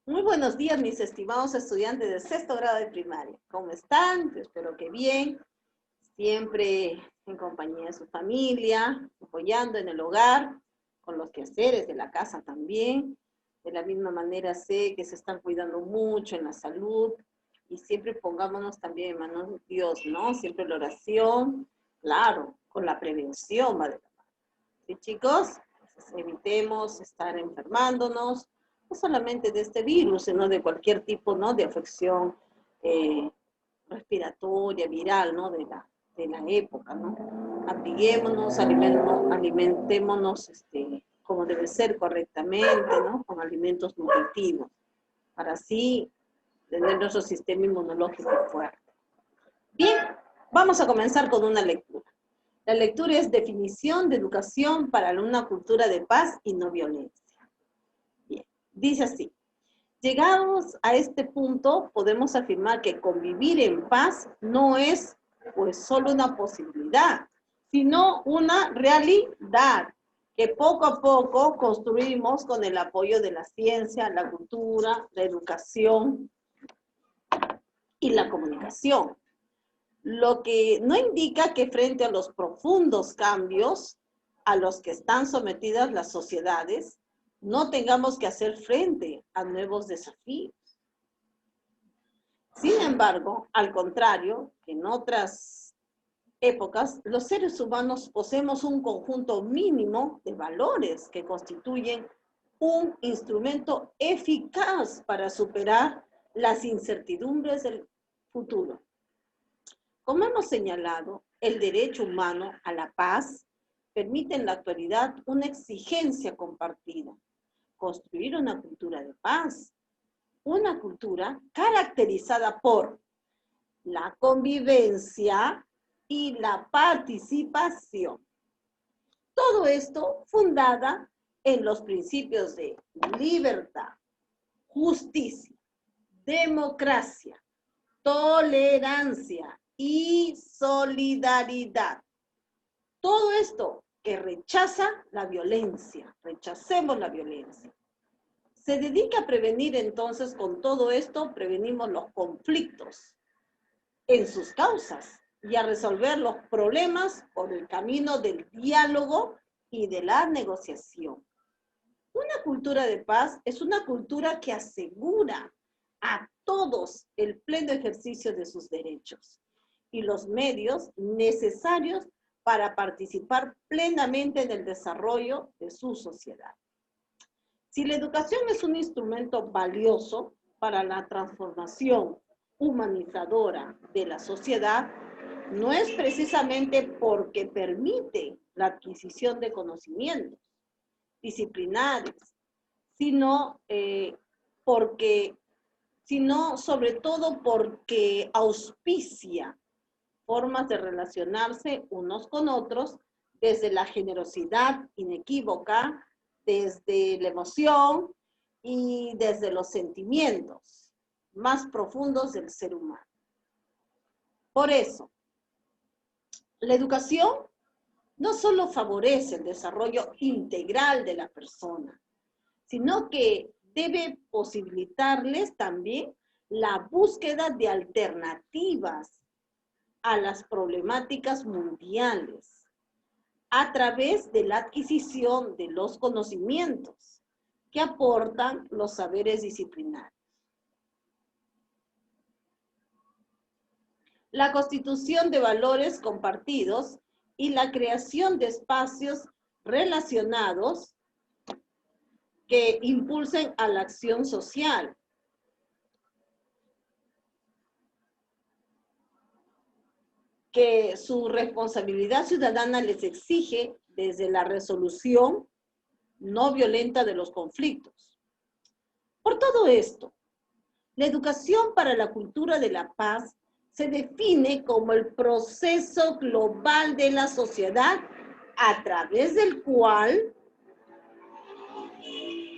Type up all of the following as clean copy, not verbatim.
Muy buenos días, mis estimados estudiantes de sexto grado de primaria. ¿Cómo están? Yo espero que bien, siempre en compañía de su familia, apoyando en el hogar, con los quehaceres de la casa también. De la misma manera sé que se están cuidando mucho en la salud y siempre pongámonos también en manos de Dios, ¿no? Siempre la oración, claro, con la prevención va de la mano. ¿Sí, chicos? Entonces, evitemos estar enfermándonos, no solamente de este virus, sino de cualquier tipo, ¿no?, de afección eh, respiratoria, viral, ¿no?, de la época, ¿no? Abriguémonos, alimentémonos como debe ser correctamente, ¿no?, con alimentos nutritivos, para así tener nuestro sistema inmunológico fuerte. Bien, vamos a comenzar con una lectura. La lectura es definición de educación para una cultura de paz y no violencia. Bien, dice así. Llegados a este punto, podemos afirmar que convivir en paz no es pues solo una posibilidad, sino una realidad que poco a poco construimos con el apoyo de la ciencia, la cultura, la educación y la comunicación. Lo que no indica que frente a los profundos cambios a los que están sometidas las sociedades, no tengamos que hacer frente a nuevos desafíos. Sin embargo, al contrario, en otras épocas, los seres humanos poseemos un conjunto mínimo de valores que constituyen un instrumento eficaz para superar las incertidumbres del futuro. Como hemos señalado, el derecho humano a la paz permite en la actualidad una exigencia compartida, construir una cultura de paz, una cultura caracterizada por la convivencia y la participación. Todo esto fundada en los principios de libertad, justicia, democracia, tolerancia y solidaridad. Todo esto que rechaza la violencia, rechacemos la violencia. Se dedica a prevenir entonces con todo esto, prevenimos los conflictos en sus causas y a resolver los problemas por el camino del diálogo y de la negociación. Una cultura de paz es una cultura que asegura a todos el pleno ejercicio de sus derechos y los medios necesarios para participar plenamente en el desarrollo de su sociedad. Si la educación es un instrumento valioso para la transformación humanizadora de la sociedad, no es precisamente porque permite la adquisición de conocimientos disciplinares, sino sobre todo porque auspicia formas de relacionarse unos con otros desde la generosidad inequívoca, desde la emoción y desde los sentimientos más profundos del ser humano. Por eso, la educación no solo favorece el desarrollo integral de la persona, sino que debe posibilitarles también la búsqueda de alternativas a las problemáticas mundiales a través de la adquisición de los conocimientos que aportan los saberes disciplinarios. La constitución de valores compartidos y la creación de espacios relacionados que impulsen a la acción social. Que su responsabilidad ciudadana les exige desde la resolución no violenta de los conflictos. Por todo esto, la educación para la cultura de la paz se define como el proceso global de la sociedad a través del cual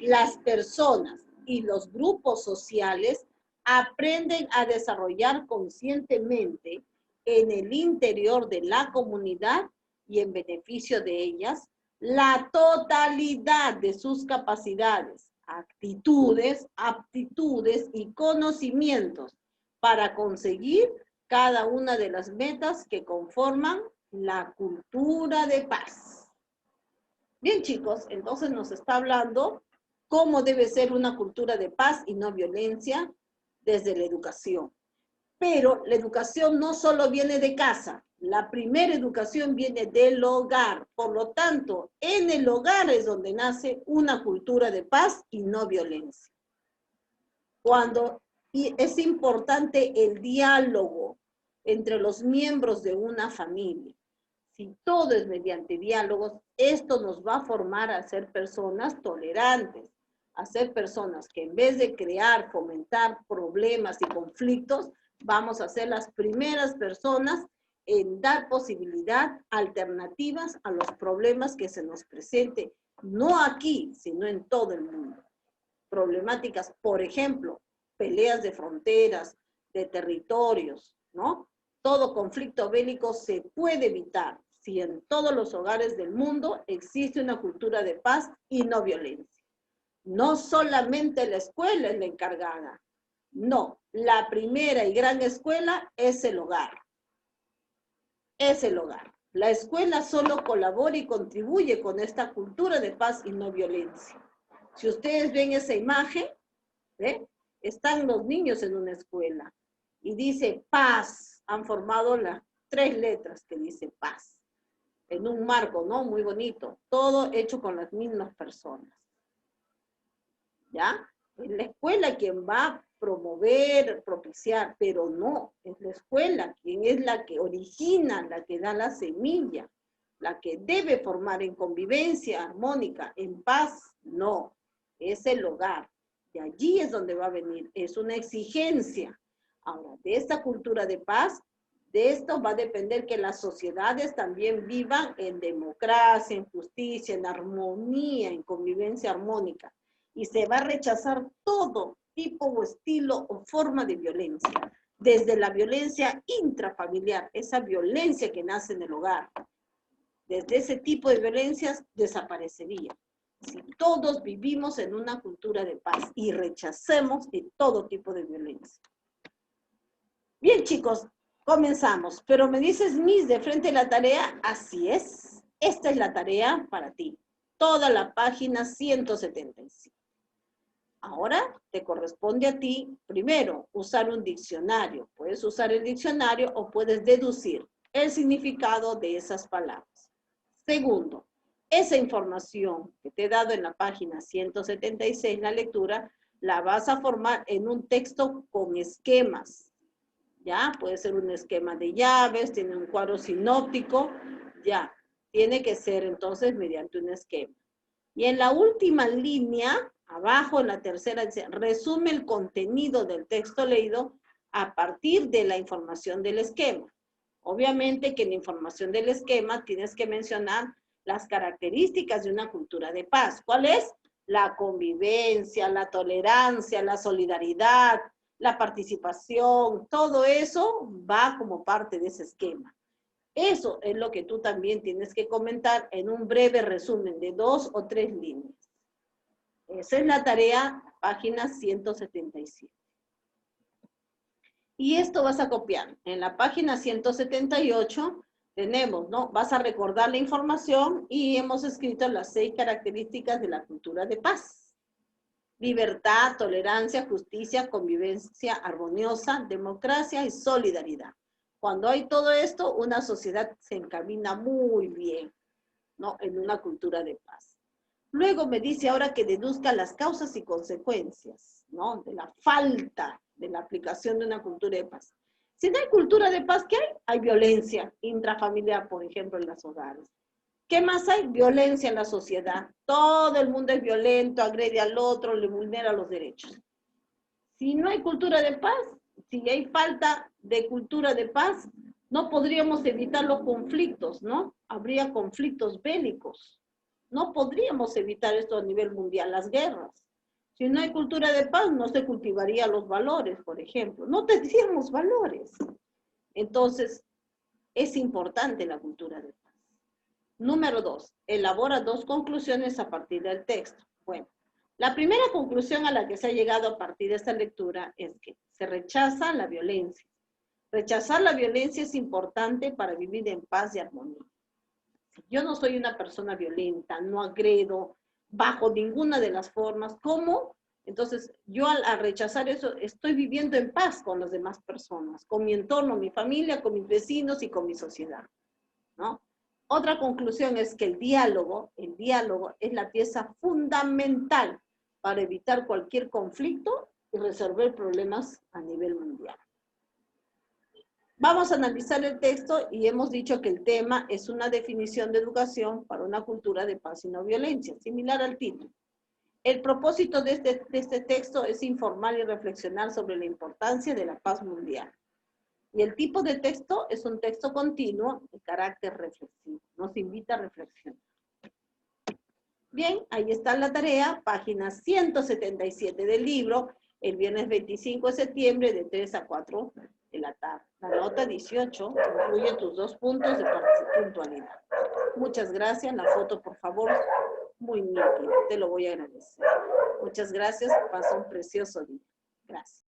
las personas y los grupos sociales aprenden a desarrollar conscientemente en el interior de la comunidad y en beneficio de ellas la totalidad de sus capacidades, actitudes, aptitudes y conocimientos para conseguir cada una de las metas que conforman la cultura de paz. Bien, chicos, entonces nos está hablando cómo debe ser una cultura de paz y no violencia desde la educación. Pero la educación no solo viene de casa, la primera educación viene del hogar. Por lo tanto, en el hogar es donde nace una cultura de paz y no violencia. Y es importante el diálogo entre los miembros de una familia. Si todo es mediante diálogos, esto nos va a formar a ser personas tolerantes, a ser personas que en vez de crear, fomentar problemas y conflictos, vamos a ser las primeras personas en dar posibilidad alternativas a los problemas que se nos presenten, no aquí, sino en todo el mundo. Problemáticas, por ejemplo, peleas de fronteras, de territorios, ¿no? Todo conflicto bélico se puede evitar si en todos los hogares del mundo existe una cultura de paz y no violencia. No solamente la escuela es la encargada, no, la primera y gran escuela es el hogar. Es el hogar. La escuela solo colabora y contribuye con esta cultura de paz y no violencia. Si ustedes ven esa imagen, ¿ve? Están los niños en una escuela y dice paz. Han formado las 3 letras que dice paz. En un marco, ¿no? Muy bonito. Todo hecho con las mismas personas. ¿Ya? Es la escuela quien va a promover, propiciar, pero no, es la escuela quien es la que origina, la que da la semilla, la que debe formar en convivencia armónica, en paz, no, es el hogar. Y allí es donde va a venir, es una exigencia. Ahora, de esta cultura de paz, de esto va a depender que las sociedades también vivan en democracia, en justicia, en armonía, en convivencia armónica. Y se va a rechazar todo tipo o estilo o forma de violencia, desde la violencia intrafamiliar, esa violencia que nace en el hogar. Desde ese tipo de violencias desaparecería. Si todos vivimos en una cultura de paz y rechacemos todo tipo de violencia. Bien, chicos, comenzamos. Pero me dices, Miss, de frente a la tarea, así es. Esta es la tarea para ti. Toda la página 175. Ahora te corresponde a ti, primero, usar un diccionario. Puedes usar el diccionario o puedes deducir el significado de esas palabras. Segundo, esa información que te he dado en la página 176, la lectura, la vas a formar en un texto con esquemas. ¿Ya? Puede ser un esquema de llaves, tiene un cuadro sinóptico, ya. Tiene que ser entonces mediante un esquema. Y en la última línea, abajo en la tercera, dice, resume el contenido del texto leído a partir de la información del esquema. Obviamente que en la información del esquema tienes que mencionar las características de una cultura de paz. ¿Cuál es? La convivencia, la tolerancia, la solidaridad, la participación, todo eso va como parte de ese esquema. Eso es lo que tú también tienes que comentar en un breve resumen de 2 o 3 líneas. Esa es la tarea, página 177. Y esto vas a copiar. En la página 178 tenemos, ¿no? Vas a recordar la información y hemos escrito las 6 características de la cultura de paz. Libertad, tolerancia, justicia, convivencia armoniosa, democracia y solidaridad. Cuando hay todo esto, una sociedad se encamina muy bien, ¿no? En una cultura de paz. Luego me dice ahora que deduzca las causas y consecuencias, ¿no? De la falta de la aplicación de una cultura de paz. Si no hay cultura de paz, ¿qué hay? Hay violencia intrafamiliar, por ejemplo, en los hogares. ¿Qué más hay? Violencia en la sociedad. Todo el mundo es violento, agrede al otro, le vulnera los derechos. Si no hay cultura de paz, si hay falta de cultura de paz, no podríamos evitar los conflictos, ¿no? Habría conflictos bélicos. No podríamos evitar esto a nivel mundial, las guerras. Si no hay cultura de paz, no se cultivarían los valores, por ejemplo. No tendríamos valores. Entonces, es importante la cultura de paz. Número 2, elabora 2 conclusiones a partir del texto. Bueno, La primera conclusión a la que se ha llegado a partir de esta lectura es que se rechaza la violencia. Rechazar la violencia es importante para vivir en paz y armonía. Si yo no soy una persona violenta, no agredo bajo ninguna de las formas, ¿cómo? Entonces, yo al rechazar eso, estoy viviendo en paz con las demás personas, con mi entorno, mi familia, con mis vecinos y con mi sociedad, ¿no? Otra conclusión es que el diálogo es la pieza fundamental para evitar cualquier conflicto y resolver problemas a nivel mundial. Vamos a analizar el texto y hemos dicho que el tema es una definición de educación para una cultura de paz y no violencia, similar al título. El propósito de este texto es informar y reflexionar sobre la importancia de la paz mundial. Y el tipo de texto es un texto continuo de carácter reflexivo. Nos invita a reflexionar. Bien, ahí está la tarea, página 177 del libro, el viernes 25 de septiembre de 3 a 4 de la tarde. La nota 18 incluye tus 2 puntos de puntualidad. Muchas gracias. La foto, por favor, muy nítida. Te lo voy a agradecer. Muchas gracias. Pasa un precioso día. Gracias.